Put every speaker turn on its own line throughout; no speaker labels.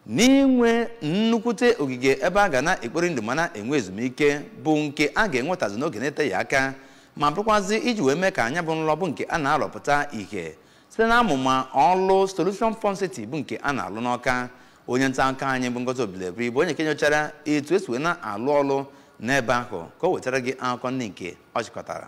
n'inwe nnukwute ogige ebe a ga na-ekpori ndụ mana enwe ezumike bụ nke a ga-enwetazi n'oge na-eteghị aka ma bụrụkwazi iji wee mee ka anya bụ nrọ bụ nke a na-arọpụta ihe site na amụma ọlụ Solution Fund City bụ nke a na-alụ n'Awka. Onye nta akụkọ anyị bụ Ngozi Obilebiri bụ onye kenyochara etu esi wee na-alụ ọlụ n'ebe ahụ ka o wetara gị akụkọ ndị nke ọ chịkọtara.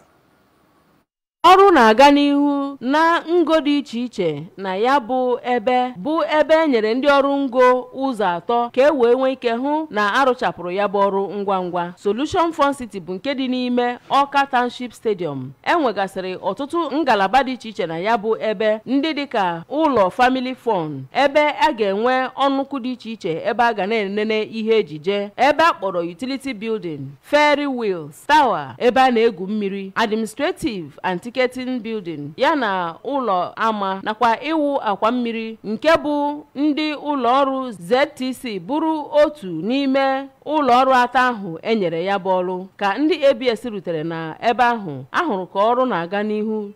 Ọrụ na-aga n'ihu na ngo dị iche iche na ya bụ ebe enyere ndị ọrụ ngo ụzọ atọ ka e wee nwee ike hụ na arụchapụrụ ya bụ ọrụ ngwa ngwa. Solution Fund City bụ nke dị n'ime Awka Township Stadium. Enwegasịrị ọtụtụ ngalaba dị iche iche na ya bụ ebe ndị dịka ụlọ Family Fund, ebe a ga-enwe ọnụkụ dị iche iche ebe a ga na-enene ihe ejije, ebe a kpọrọ Utility Building, Ferry Wheels, Tower, ebe a na-egwu mmiri, Administrative and Ticketing Building, ya na ụlọ ama nakwa iwu akwa mmiri nke bụ ndị ụlọ ọrụ ZTC bụrụ otu n'ime ụlọ ọrụ atọ ahụ enyere ya bụ ọrụ. Ka ndị ABS rutere na ebe ahụ ahụrụ ka ọrụ na-aga n'ihu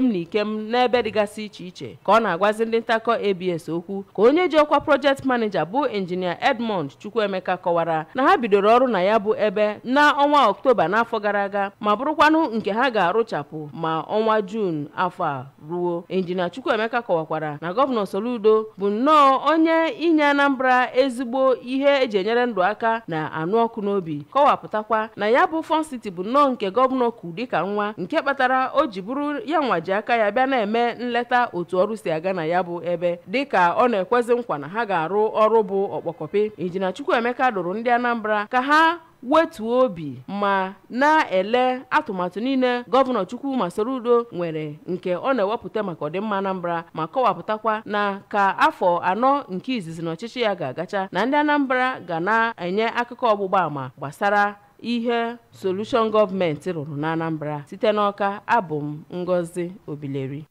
n'ikem n'ebe dịgasị iche iche. Ka ọ na-agwazi ndị ntakọ ABS okwu, ka onye ji ọkwa project manager bụ Engineer Edmond Chukwuemeka kọwara na ha bidoro ọrụ na ya bụ ebe na ọnwa Ọktoba n'afọ gara aga ma bụrụkwanụ nke ha ga-arụchapụ ma ọnwa June afọ a ruo. Engineer Chukwuemeka kọwakwara na Gọvanọ Soludo bụ nnọọ onye inye Anambra ezigbo ihe eji enyere ndụ aka na anụ ọkụ n'obi. Kọwapụtakwa na ya bụ Fund City bụ nnọọ nke gọvanọ kwu dịka nwa, nke kpatara o ji bụrụ ya nwaji aka ya bịa na-eme nleta otu ọrụ si aga na ya bụ ebe dịka ọ na-ekwezi nkwa na ha ga-arụ ọrụ bụ ọkpọkọpị. Injinia Chukwuemeka dụrụ ndị Anambra ka ha wetuo obi ma na-ele atụmatụ niile gọvanọ Chukwuma Soludo nwere nke ọ na-ewepụta maka ọdịmma Anambra, ma kọwapụtakwa na ka afọ anọ nke izizi n'ọchịchị ya ga-agacha na ndị Anambra ga na-enye akụkọ ọgbụgba ama gbasara ihe Solution gọọmenti rụrụ na Anambra. Site n'Awka, abụ m Ngozi Obileri.